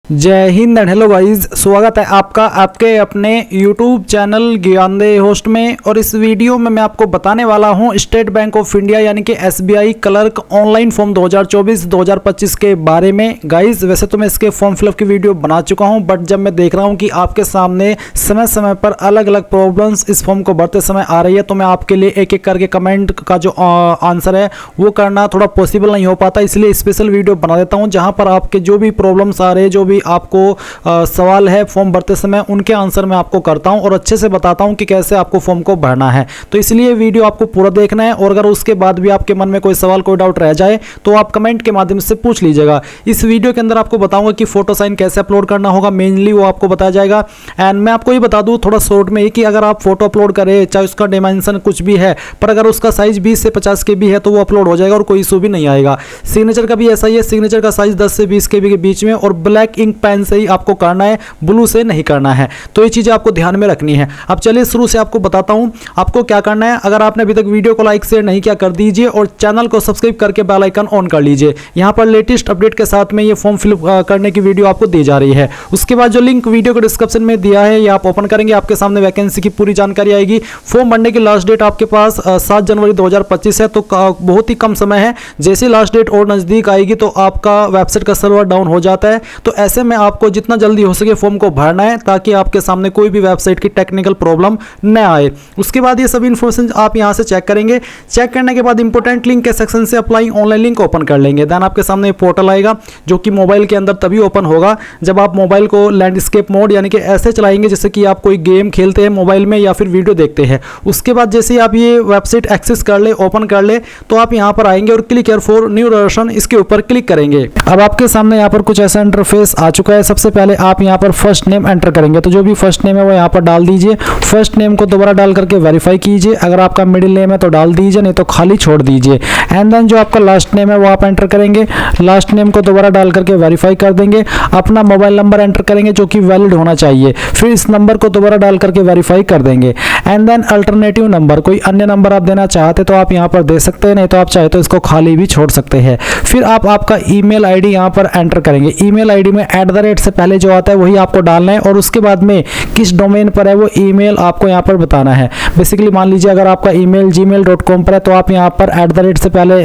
जय Hind and hello guys, स्वागत है आपका आपके अपने YouTube चैनल ज्ञानदे होस्ट में। और इस वीडियो में मैं आपको बताने वाला हूं स्टेट बैंक ऑफ इंडिया यानी कि SBI क्लर्क ऑनलाइन फॉर्म 2024-2025 के बारे में। गाइस वैसे तो मैं इसके फॉर्म फिलअप की वीडियो बना चुका हूं, बट जब मैं देख रहा हूं कि आपके सामने समय समय पर अलग अलग प्रॉब्लम्स इस फॉर्म को भरते समय आ रही है, तो मैं आपके लिए एक एक करके कमेंट का जो आंसर है वो करना थोड़ा पॉसिबल नहीं हो पाता, इसलिए स्पेशल वीडियो बना देता हूँ जहाँ पर आपके जो भी प्रॉब्लम्स आ रहे हैं, जो भी आपको सवाल है फॉर्म भरते समय, उनके आंसर मैं आपको करता हूं और अच्छे से बताता हूं कि कैसे आपको फॉर्म को भरना है। तो इसलिए वीडियो आपको पूरा देखना है, और अगर उसके बाद भी आपके मन में कोई सवाल कोई डाउट रह जाए तो आप कमेंट के माध्यम से पूछ लीजिएगा। इस वीडियो के अंदर आपको बताऊंगा कि फोटो साइन कैसे अपलोड करना होगा, मेनली वो आपको बताया जाएगा। एंड मैं आपको ये बता दूं थोड़ा शॉर्ट में ही कि अगर आप फोटो अपलोड करें, चाहे उसका डायमेंशन कुछ भी है, पर अगर उसका साइज 20 से 50 KB है तो वो अपलोड हो जाएगा और कोई इशू भी नहीं आएगा। सिग्नेचर का भी ऐसा ही है, सिग्नेचर का साइज 10 से 20 KB के बीच में, और ब्लैक इंक पेन से ही आपको करना है, ब्लू से नहीं करना है। तो ये चीजें आपको ध्यान में रखनी है। अब चलिए शुरू से आपको बताता हूं आपको क्या करना है। अगर आपने अभी तक वीडियो को लाइक शेयर नहीं किया कर दीजिए, और चैनल को सब्सक्राइब करके बेल आइकन ऑन कर लीजिए। यहां पर लेटेस्ट अपडेट के साथ में ये फॉर्म फिलअप करने की वीडियो आपको दी जा रही है। उसके बाद जो लिंक वीडियो को डिस्क्रिप्शन में दिया है, ये आप ओपन करेंगे, आपके सामने वैकेंसी की पूरी जानकारी आएगी। फॉर्म भरने की लास्ट डेट आपके पास 7 जनवरी 2025 है, तो बहुत ही कम समय है। जैसे लास्ट डेट और नजदीक आएगी तो आपका वेबसाइट का सर्वर डाउन हो जाता है। तो ऐसे में आपको जितना जल्दी हो सके फॉर्म को भरना है, ताकि आपके सामने कोई भी वेबसाइट की टेक्निकल प्रॉब्लम न आए। उसके बाद ये सभी इन्फॉर्मेशन आप यहां से चेक करेंगे। चेक करने के बाद इंपॉर्टेंट लिंक के सेक्शन से अप्लाई ऑनलाइन लिंक ओपन कर लेंगे। देन आपके सामने पोर्टल आएगा, जो कि मोबाइल के अंदर तभी ओपन होगा जब आप मोबाइल को लैंडस्केप मोड यानी कि ऐसे चलाएंगे जैसे कि आप कोई गेम खेलते हैं मोबाइल में या फिर वीडियो देखते हैं। उसके बाद जैसे ही आप ये वेबसाइट एक्सेस कर ले, ओपन कर ले, तो आप यहां पर आएंगे और click here for new version, इसके ऊपर क्लिक करेंगे। अब आपके सामने यहां पर कुछ ऐसा इंटरफेस आ चुका है। सबसे पहले आप यहां पर फर्स्ट नेम एंटर करेंगे, तो जो भी फर्स्ट नेम है वो यहाँ पर डाल दीजिए। फर्स्ट नेम को दोबारा डाल करके वेरीफाई कीजिए। अगर आपका मिडिल नेम है तो डाल दीजिए, नहीं तो खाली छोड़ दीजिए। एंड देन जो आपका लास्ट नेम है वो आप एंटर करेंगे। लास्ट नेम को दोबारा डाल करके वेरीफाई कर देंगे। अपना मोबाइल नंबर एंटर करेंगे जो कि वैलिड होना चाहिए। फिर इस नंबर को दोबारा डाल करके वेरीफाई कर देंगे। एंड देन अल्टरनेटिव नंबर, कोई अन्य नंबर आप देना चाहते तो आप यहाँ पर दे सकते हैं, नहीं तो आप चाहे तो इसको खाली भी छोड़ सकते हैं। फिर आप आपका ईमेल आईडी यहाँ पर एंटर करेंगे। ईमेल आईडी में @ से पहले जो आता है वही आपको डालना है, और उसके बाद में किस डोमेन पर है वो ईमेल आपको यहाँ पर बताना है। बेसिकली मान लीजिए अगर आपका ईमेल gmail.com पर है तो आप यहाँ पर @ से पहले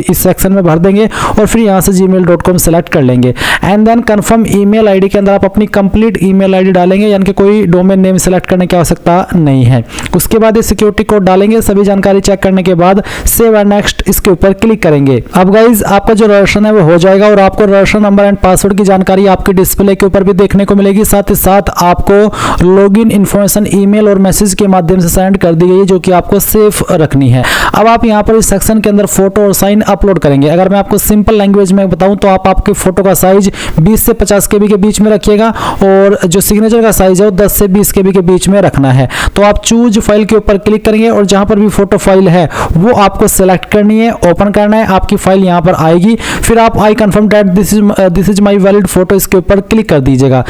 इस सेक्शन में भर देंगे, और फिर यहाँ से gmail.com सेलेक्ट कर लेंगे। And then confirm email ID के अंदर आप अपनी कंप्लीट ईमेल आईडी डालेंगे, यानी कि कोई डोमेन नेम सेलेक्ट करने की आवश्यकता नहीं है। उसके बाद ये सिक्योरिटी कोड डालेंगे। सभी जानकारी चेक करने के बाद सेव एंड नेक्स्ट इसके ऊपर क्लिक करेंगे। अब गाइज आपका जो रजिस्ट्रेशन है वो हो जाएगा, और आपको रजिस्ट्रेशन नंबर एंड पासवर्ड की जानकारी आपके डिस्प्ले के ऊपर भी देखने को मिलेगी। साथ ही साथ आपको लॉगिन इन्फॉर्मेशन ईमेल और मैसेज के माध्यम से सेंड कर दी गई है, जो कि आपको सेफ रखनी है। अब आप यहाँ पर इस सेक्शन के अंदर फोटो और साइन अपलोड करेंगे। अगर मैं आपको सिंपल लैंग्वेज में बताऊं तो आप आपके फोटो का साइज 20 से 50 KB के बीच में रखिएगा, और जो सिग्नेचर का साइज है वो 10 से 20 KB के बीच में रखना है। तो आप चूज फाइल के ऊपर क्लिक करेंगे, और जहां पर भी फोटो फाइल है वो आपको सेलेक्ट करनी है, ओपन करना है। आपकी फाइल यहाँ पर आएगी। फिर आप आई confirm that this is my valid photo, इसके ऊपर क्लिक कर दीजिएगा।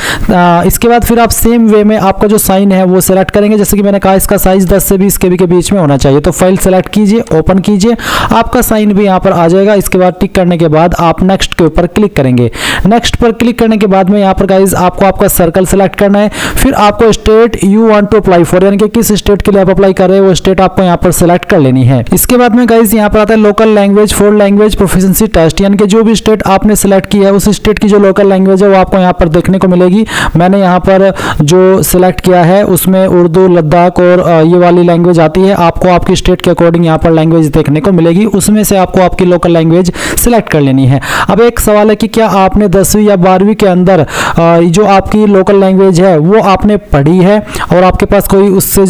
इसके बाद फिर आप सेम वे में आपका जो साइन है वो सेलेक्ट करेंगे। जैसे कि मैंने कहा इसका साइज 10 से 20 KB के बीच में होना चाहिए। तो फाइल सेलेक्ट कीजिए, ओपन कीजिए, आपका साइन भी यहाँ पर आ जाएगा। इसके बाद टिक करने के बाद आप नेक्स्ट के ऊपर क्लिक करेंगे। नेक्स्ट पर क्लिक करने के बाद में यहाँ पर गाइज आपको आपका सर्कल सेलेक्ट करना है। फिर आपको state you want to apply for, यानी कि किस स्टेट के लिए आप अप्लाई कर रहे हैं वो स्टेट आपको यहाँ पर सेलेक्ट कर लेनी है। इसके बाद में गाइज यहाँ पर आता है local language for language proficiency test, यानी कि जो भी स्टेट आपने सेलेक्ट किया है उस स्टेट की जो लोकल लैंग्वेज है वो आपको यहाँ पर देखने को मिलेगी। मैंने यहाँ पर जो सिलेक्ट किया है उसमें उर्दू, लद्दाख और ये वाली लैंग्वेज आती है। आपको आपकी स्टेट के अकॉर्डिंग यहाँ पर लैंग्वेज देखने को मिलेगी, उसमें से आपको आपकी लोकल लैंग्वेज सिलेक्ट कर लेनी है। अब एक सवाल है कि क्या आपने 10वीं या 12वीं के अंदर जो आपकी लोकल लैंग्वेज है वो आपने पढ़ी है, और आपके पास कोई उससे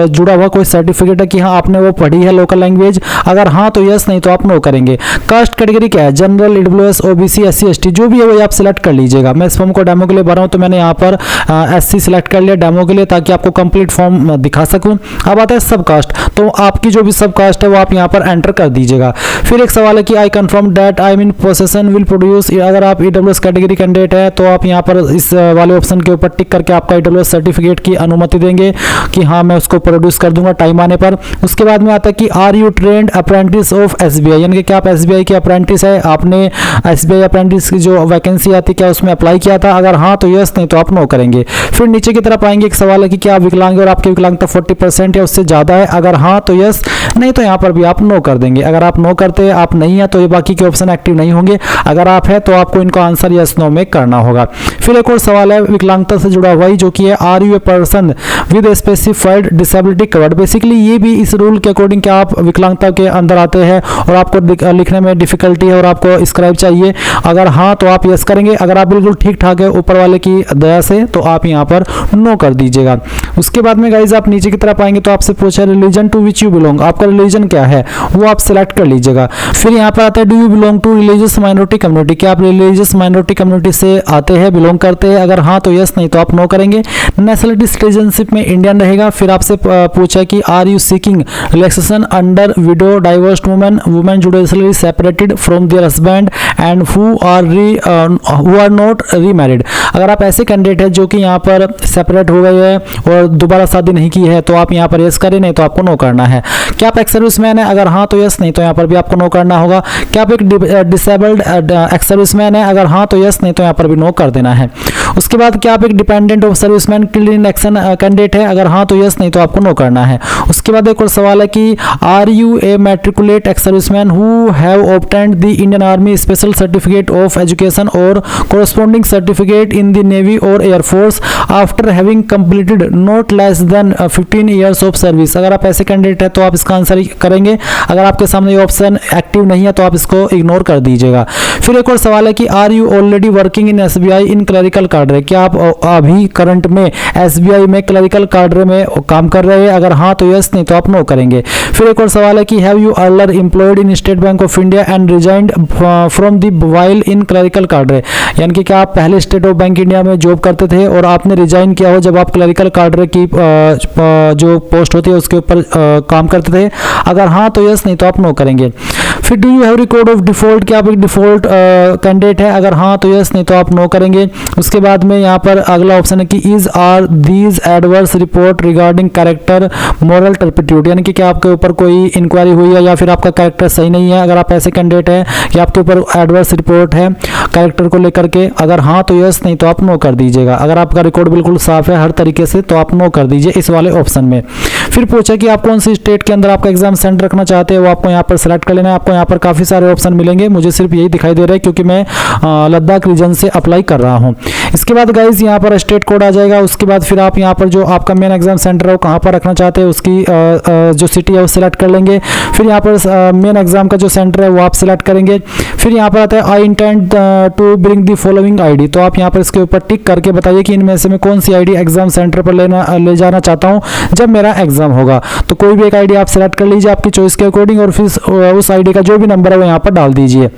जुड़ा हुआ कोई सर्टिफिकेट है कि हाँ आपने वो पढ़ी है लोकल लैंग्वेज? अगर हाँ तो यस, नहीं तो आप नो करेंगे। कास्ट कैटेगरी क्या है? General, EWS, OBC, SC, ST, जो भी है वो आप सिलेक्ट कर लीजिएगा। मैं इस फॉर्म को डेमो के लिए भरा हूँ, तो मैंने यहाँ पर SC सिलेक्ट कर लिया डेमो के लिए, ताकि आपको कंप्लीट फॉर्म दिखा सकूं। अब आता है सब कास्ट, तो आपकी जो भी सब कास्ट है वो आप यहाँ पर एंटर कर दीजिएगा। फिर एक सवाल है कि I confirm that I am in possession will produce, अगर आप EWS कैटेगरी कैंडिडेट है तो आप यहाँ पर इस वाले ऑप्शन के ऊपर टिक करके आपका EWS सर्टिफिकेट की अनुमति देंगे कि हाँ मैं मैं उसको प्रोड्यूस कर दूंगा टाइम आने पर। उसके बाद में आता है कि are you trained apprentice of SBI, यानी कि क्या आप एसबीआई के अप्रेंटिस है, आपने एसबीआई अप्रेंटिस की जो वैकेंसी आती है क्या उसमें अप्लाई किया था, अगर हाँ तो यस, नहीं तो आप नो करेंगे। फिर नीचे की तरफ आएंगे, एक सवाल है कि क्या आप विकलांग और आपकी विकलांगता 40% या उससे ज़्यादा है, अगर हाँ तो यस, नहीं तो यहाँ पर भी आप नो कर देंगे। अगर आप नो करते आप नहीं है तो ये बाकी के ऑप्शन एक्टिव नहीं होंगे, अगर आप है तो आपको इनको आंसर यस नो में करना होगा। फिर एक और सवाल है विकलांगता से जुड़ा हुआ ही, जो कि है are you a person with specified disability covered. Basically ये भी इस रूल के अकॉर्डिंग कि आप विकलांगता के अंदर आते हैं और आपको लिखने में डिफिकल्टी है और आपको स्क्राइब चाहिए, अगर हाँ तो आप यस करेंगे, अगर आप बिल्कुल ठीक ठाक है ऊपर वाले की दया से तो आप यहाँ पर नो कर दीजिएगा। उसके बाद में गाइज आप नीचे की तरफ आएंगे तो आपसे पूछा religion to which you belong, आपका रिलीजन क्या है वो आप सिलेक्ट कर लीजिएगा। फिर यहाँ पर आता है do you belong to religious minority community, क्या आप रिलीजियस माइनॉरिटी कम्युनिटी से आते हैं, बिलोंग करते हैं, अगर हाँ तो यस, नहीं तो आप नो करेंगे। नेशनलिटी सिटीजनशिप में इंडियन रहेगा। फिर आपसे पूछा कि are you seeking relaxation under widow divorced women judicially separated from their husband and who are not remarried, अगर आप ऐसे कैंडिडेट है जो कि यहाँ पर सेपरेट हो गए हैं और दोबारा शादी नहीं की है तो आप यहाँ पर यस करें, नहीं तो आपको नो करना है। क्या आप एक्स सर्विसमैन है, अगर हाँ तो यस, नहीं तो यहाँ पर भी आपको नो करना होगा। क्या आप एक डिसेबल्ड एक्स सर्विसमैन है, अगर हाँ तो यस, नहीं तो यहाँ पर भी नो कर देना है। उसके बाद क्या आप एक dependent of serviceman killed in action candidate है, अगर हाँ तो यस, नहीं तो आपको नो करना है। उसके बाद एक और सवाल है कि are you a matriculate ex serviceman who have obtained the Indian Army special certificate of education और corresponding certificate in the navy और air force after having completed not less than 15 years of service, अगर आप ऐसे candidate है तो आप इसका answer करेंगे, अगर आपके सामने ये ऑप्शन एक्टिव नहीं है तो आप इसको इग्नोर कर दीजिएगा। फिर एक और सवाल है कि are you already working in SBI in clerical cadre, क्या आप अभी करंट में एसबीआई में क्लरिकल कार्डरे में काम कर रहे हैं, अगर हाँ तो यस, नहीं तो आप नो करेंगे। फिर एक और सवाल है कि have you earlier employed in State Bank of India and resigned from the while in clerical cadre, यानी कि क्या आप पहले स्टेट ऑफ बैंक इंडिया में जॉब करते थे और आपने रिजाइन किया हो जब आप क्लरिकल कार्डरे की जो पोस्ट होती है उसके ऊपर काम करते थे, अगर हाँ तो यस, नहीं तो आप नो करेंगे। फिर do you have record of default, क्या आप एक डिफॉल्ट कैंडिडेट है, अगर हाँ तो यस, नहीं तो आप नो करेंगे। उसके बाद में यहाँ पर अगला ऑप्शन है कि is are these adverse report regarding character moral turpitude, यानी कि क्या आपके ऊपर कोई इंक्वायरी हुई है या फिर आपका कैरेक्टर सही नहीं है, अगर आप ऐसे कैंडिडेट है कि आपके ऊपर एडवर्स रिपोर्ट है कैरेक्टर को लेकर के, अगर हाँ तो यस, नहीं तो आप नो कर दीजिएगा। अगर आपका रिकॉर्ड बिल्कुल साफ है हर तरीके से तो आप नो कर दीजिए इस वाले ऑप्शन में। फिर पूछा कि आप कौन सी स्टेट के अंदर आपका एग्जाम सेंटर रखना चाहते हैं, वो आपको यहाँ पर सेलेक्ट कर लेना है। आपको यहाँ पर काफ़ी सारे ऑप्शन मिलेंगे, मुझे सिर्फ यही दिखाई दे रहा है क्योंकि मैं लद्दाख रीजन से अप्लाई कर रहा हूँ। इसके बाद गाइज यहाँ पर स्टेट कोड आ जाएगा। उसके बाद फिर आप यहाँ पर जो आपका मेन एग्जाम सेंटर है वो कहाँ पर रखना चाहते हैं उसकी जो सिटी है वो सिलेक्ट कर लेंगे। फिर यहाँ पर मेन एग्जाम का जो सेंटर है वो आप सिलेक्ट करेंगे। फिर यहाँ पर आता है I intend to bring the following ID, तो आप यहाँ पर इसके ऊपर टिक करके बताइए कि इनमें से मैं कौन सी आईडी एग्जाम सेंटर पर ले जाना चाहता हूँ जब मेरा एग्जाम होगा। तो कोई भी एक आईडी आप सेलेक्ट कर लीजिए आपकी चॉइस के अकॉर्डिंग और फिर उस आईडी का जो भी नंबर है वो यहाँ पर डाल दीजिए।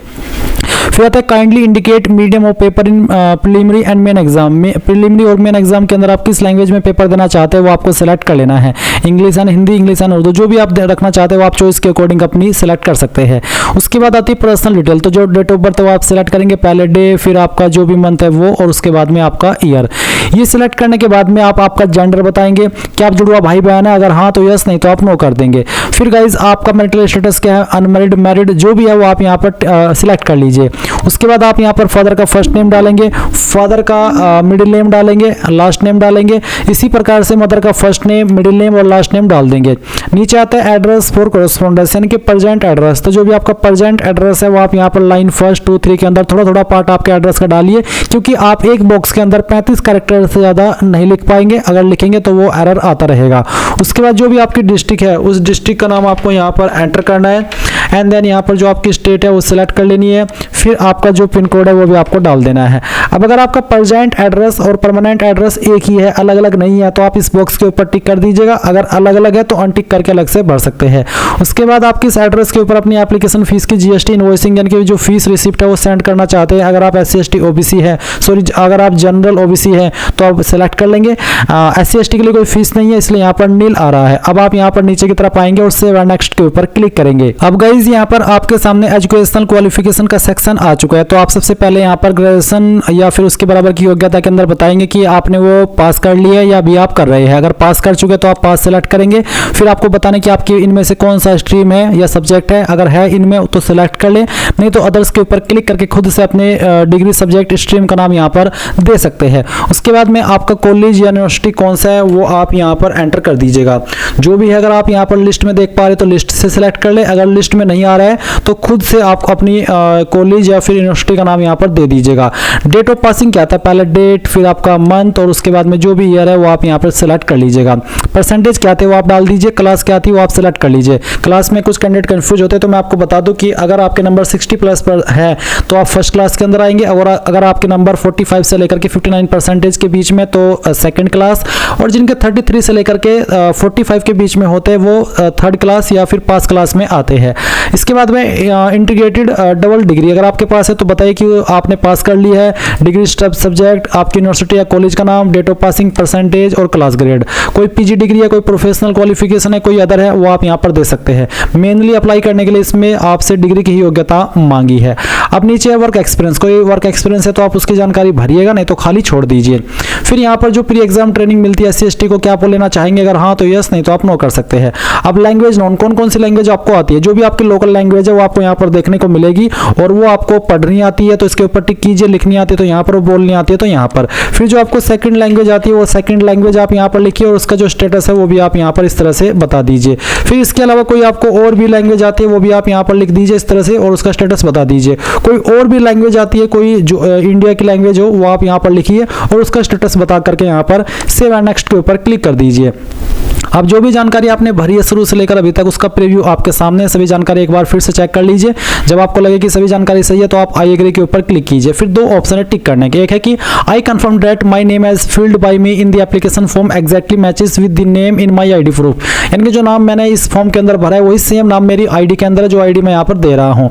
फिर आता है kindly indicate medium of paper in preliminary and main exam में। प्रीलिमिनरी और मेन एग्जाम के अंदर आप किस लैंग्वेज में पेपर देना चाहते हैं वो आपको सेलेक्ट कर लेना है, English and Hindi, English and Urdu, जो भी आप रखना चाहते हैं वो आप चॉइस के अकॉर्डिंग अपनी सेलेक्ट कर सकते हैं। उसके बाद आती है पर्सनल डिटेल, तो जो डेट ऑफ बर्थ है वो आप सेलेक्ट करेंगे, पहले डे, फिर आपका जो भी मंथ है वो, और उसके बाद में आपका ईयर। ये सिलेक्ट करने के बाद में आप आपका जेंडर बताएंगे कि आप जुड़वा भाई बहन है, अगर हाँ तो यस, नहीं तो आप नो कर देंगे। फिर गाइज आपका मैरिटल स्टेटस क्या है, अनमैरिड, मैरिड, जो भी है वो आप यहाँ पर सिलेक्ट कर लीजिए। उसके बाद आप यहाँ पर फादर का फर्स्ट नेम डालेंगे, फादर का मिडिल नेम डालेंगे, लास्ट नेम डालेंगे। इसी प्रकार से मदर का फर्स्ट नेम, मिडिल नेम और लास्ट नेम डाल देंगे। नीचे आता है एड्रेस फॉर कॉरेस्पॉन्डेंस, यानी कि प्रेजेंट एड्रेस, तो जो भी आपका प्रेजेंट एड्रेस है वो आप यहाँ पर लाइन 1, 2, 3 के अंदर थोड़ा थोड़ा पार्ट आपके एड्रेस का डालिए, क्योंकि आप एक बॉक्स के अंदर 35 कैरेक्टर से ज़्यादा नहीं लिख पाएंगे, अगर लिखेंगे तो वो एरर आता रहेगा। उसके बाद जो भी आपकी डिस्ट्रिक्ट है उस डिस्ट्रिक्ट का नाम आपको यहाँ पर एंटर करना है एंड देन यहाँ पर जो आपकी स्टेट है वो सिलेक्ट कर लेनी है। फिर आपका जो पिन कोड है वो भी आपको डाल देना है। अब अगर आपका प्रेजेंट एड्रेस और परमानेंट एड्रेस एक ही है, अलग अलग नहीं है, तो आप इस बॉक्स के ऊपर टिक कर दीजिएगा। अगर अलग अलग है तो अनटिक करके अलग से भर सकते हैं। उसके बाद आप किस एड्रेस के ऊपर अपनी एप्लीकेशन फीस की जीएसटी इनवॉइसिंग यानी कि जो फीस रिसिप्ट है वो सेंड करना चाहते हैं। अगर आप SC/ST OBC है, सॉरी अगर आप जनरल OBC है तो आप सेलेक्ट कर लेंगे। SC/ST के लिए कोई फीस नहीं है, इसलिए यहाँ पर नील आ रहा है। अब आप यहाँ पर नीचे की तरफ आएंगे और सेव एंड नेक्स्ट के ऊपर क्लिक करेंगे। अब गाइज गाइज यहाँ पर आपके सामने एजुकेशनल क्वालिफिकेशन का सेक्शन आ चुका है। तो आप सबसे पहले यहाँ पर ग्रेजुएशन या फिर उसके बराबर की योग्यता के अंदर बताएंगे कि आपने वो पास कर लिया है या अभी आप कर रहे हैं। अगर पास कर चुके तो आप पास सेलेक्ट करेंगे। फिर आपको बताने कि आपके इनमें से कौन सा स्ट्रीम है या सब्जेक्ट है, अगर है इनमें तो सिलेक्ट कर ले, नहीं तो अदर्स के ऊपर क्लिक करके खुद से अपने डिग्री सब्जेक्ट स्ट्रीम का नाम यहाँ पर दे सकते हैं। उसके बाद में आपका कॉलेज या यूनिवर्सिटी कौन सा है वो आप यहाँ पर एंटर कर दीजिएगा। जो भी है अगर आप यहाँ पर लिस्ट में देख पा रहे तो लिस्ट से सिलेक्ट कर ले, अगर लिस्ट में नहीं आ रहा है तो खुद से आप अपनी कॉलेज या फिर यूनिवर्सिटी का नाम यहाँ पर दे दीजिएगा। डेट ऑफ पासिंग क्या आता है, पहले डेट, फिर आपका मंथ और उसके बाद में जो भी ईयर है वो आप यहाँ पर सिलेक्ट कर लीजिएगा। परसेंटेज क्या आते हैं वो आप डाल दीजिए। क्लास क्या आती है वो आप सिलेक्ट कर लीजिए। क्लास में कुछ कैंडिडेट कंफ्यूज होते हैं तो मैं आपको बता दूं कि अगर आपके नंबर 60 प्लस पर है तो आप फर्स्ट क्लास के अंदर आएंगे, और अगर आपके नंबर 45 से लेकर के 59% के बीच में तो सेकंड क्लास, और जिनके 33 से लेकर के 45 के बीच में होते हैं वो थर्ड क्लास या फिर पास क्लास में आते हैं। इसके बाद में इंटीग्रेटेड डबल डिग्री अगर आपके पास है तो बताइए कि आपने पास कर ली है। डिग्री सब्जेक्ट, आपकी यूनिवर्सिटी या कॉलेज का नाम, डेट ऑफ पासिंग, परसेंटेज और क्लास ग्रेड। कोई पीजी डिग्री है, कोई प्रोफेशनल क्वालिफिकेशन है, कोई अदर है वो आप यहाँ पर दे सकते हैं। मेनली अप्लाई करने के लिए इसमें आपसे डिग्री की ही योग्यता मांगी है। अब नीचे है वर्क एक्सपीरियंस, कोई वर्क एक्सपीरियंस है तो आप उसकी जानकारी भरिएगा, नहीं तो खाली छोड़ दीजिए। फिर यहाँ पर जो प्री एग्जाम ट्रेनिंग मिलती है SC/ST को क्या आप लेना चाहेंगे, अगर हाँ तो यस, नहीं तो आप नो कर सकते हैं। अब लैंग्वेज नॉन, कौन कौन सी लैंग्वेज आपको आती है, जो भी आपकी लोकल लैंग्वेज है वो आपको यहाँ पर देखने को मिलेगी, और वो आपको पढ़नी आती है तो इसके ऊपर टिक कीजिए, लिखनी आती है तो यहाँ पर, बोलनी आती है तो यहाँ पर। फिर जो आपको सेकंड लैंग्वेज आती है वो सेकंड लैंग्वेज आप यहाँ पर लिखिए, और उसका जो स्टेटस है वो भी आप यहाँ पर इस तरह से बता दीजिए। फिर इसके अलावा कोई आपको और भी लैंग्वेज आती है वो भी आप यहाँ पर लिख दीजिए इस तरह से, और उसका स्टेटस बता दीजिए। कोई और भी लैंग्वेज आती है, कोई जो इंडिया की लैंग्वेज हो वो आप यहाँ पर लिखिए और उसका स्टेटस बता करके यहाँ पर सेव एंड नेक्स्ट के ऊपर क्लिक कर दीजिए। अब जो भी जानकारी आपने भरी है शुरू से लेकर अभी तक उसका प्रीव्यू आपके सामने है। सभी जानकारी एक बार फिर से चेक कर लीजिए। जब आपको लगे कि सभी जानकारी सही है तो आप आई एग्री के ऊपर क्लिक कीजिए। फिर दो ऑप्शन है टिक करने के, एक है कि I confirm that my name as filled by me in the application form exactly matches with the name in my ID proof, यानी कि जो नाम मैंने इस फॉर्म के अंदर भरा है वही सेम नाम मेरी आईडी के अंदर है, जो आईडी मैं यहाँ पर दे रहा हूँ।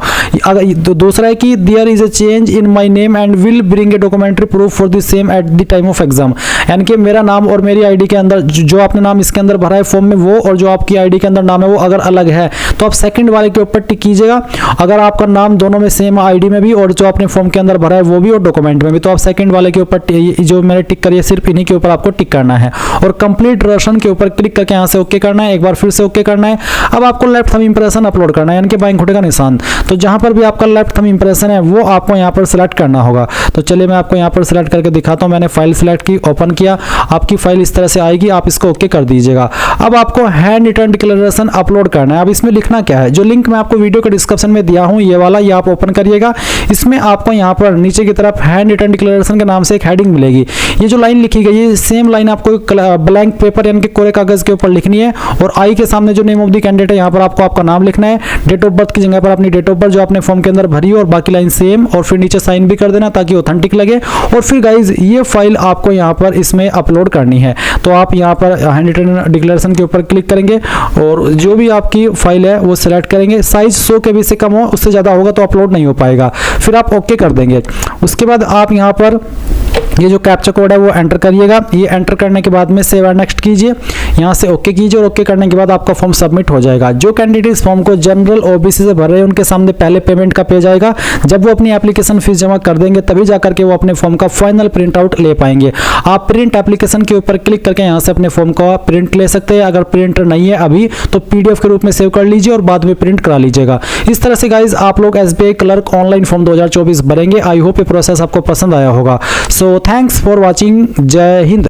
दूसरा है कि there is a change in my name and will bring a documentary proof for the same at the time of exam, यानी कि मेरा नाम और मेरी आईडी के अंदर जो आपने नाम इसके अंदर भरा है फॉर्म में वो, और जो आपकी आईडी के अंदर नाम है वो अगर अलग है तो आप सेकंड वाले के ऊपर टिक कीजिएगा। अगर आपका नाम दोनों में सेम आईडी में भी और जो आपने फॉर्म के अंदर भरा है वो भी और डॉक्यूमेंट में भी, तो आप सेकंड वाले के ऊपर जो मैंने टिक करी है सिर्फ इन्हीं के ऊपर आपको टिक करना है, और कंप्लीट रसन के ऊपर क्लिक करके यहाँ से ओके करना है। एक बार फिर से ओके करना है। अब आपको लेफ्ट थंब इंप्रेशन अपलोड करना है, यानी कि बाएं अंगूठे का निशान। तो जहां पर भी आपका लेफ्ट थंब इंप्रेशन है वो आपको यहाँ पर सिलेक्ट करना होगा। तो चलिए मैं आपको यहाँ पर सिलेक्ट करके दिखाता हूँ। मैंने फाइल सिलेक्ट की, ओपन किया, आपकी फाइल इस तरह से आएगी, आप इसको ओके कर दीजिएगा। अब आपको हैंड रिटन डिक्लेरेशन अपलोड करना है। अब इसमें लिखना क्या है, जो लिंक मैं आपको वीडियो के डिस्क्रिप्शन में दिया हूं ये वाला, ये आप ओपन करिएगा। इसमें आपको यहाँ पर नीचे की तरफ हैंड रिटन डिक्लेरेशन के नाम से एक हेडिंग मिलेगी। ये जो लाइन लिखी गई है सेम लाइन आपको ब्लैंक पेपर यानी कि कोरे कागज के ऊपर लिखनी है, और आई के सामने जो नेम ऑफ द कैंडिडेट है यहाँ पर आपको आपका नाम लिखना है। डेट ऑफ बर्थ की जगह पर अपनी डेट ऑफ बर्थ जो आपने फॉर्म के अंदर भरी है और बाकी लाइन सेम, और फिर नीचे साइन भी कर देना ताकि ऑथेंटिक लगे। और फिर गाइज ये फाइल आपको यहाँ पर इसमें अपलोड करनी है। तो आप यहाँ पर हैंड रिटन डिक्लेरेशन के ऊपर क्लिक करेंगे और जो भी आपकी फाइल है वो सिलेक्ट करेंगे। साइज 100 KB से कम हो, उससे ज़्यादा होगा तो अपलोड नहीं हो पाएगा। फिर आप ओके कर देंगे। उसके बाद आप यहाँ पर ये जो कैप्चा कोड है वो एंटर करिएगा। ये एंटर करने के बाद में सेव एंड नेक्स्ट कीजिए, यहाँ से ओके कीजिए, और ओके करने के बाद आपका फॉर्म सबमिट हो जाएगा। जो कैंडिडेट इस फॉर्म को जनरल OBC से भर रहे हैं उनके सामने पहले पेमेंट का पेज आएगा। जब वो अपनी एप्लीकेशन फीस जमा कर देंगे तभी जाकर के वो अपने फॉर्म का फाइनल प्रिंट आउट ले पाएंगे। आप प्रिंट एप्लीकेशन के ऊपर क्लिक करके यहाँ से अपने फॉर्म का प्रिंट ले सकते हैं। अगर प्रिंटर नहीं है अभी तो PDF के रूप में सेव कर लीजिए और बाद में प्रिंट करा लीजिएगा। इस तरह से गाइज आप लोग SBI क्लर्क ऑनलाइन फॉर्म 2024 भरेंगे। आई होप ये प्रोसेस आपको पसंद आया होगा। So thanks for watching. जय हिंद।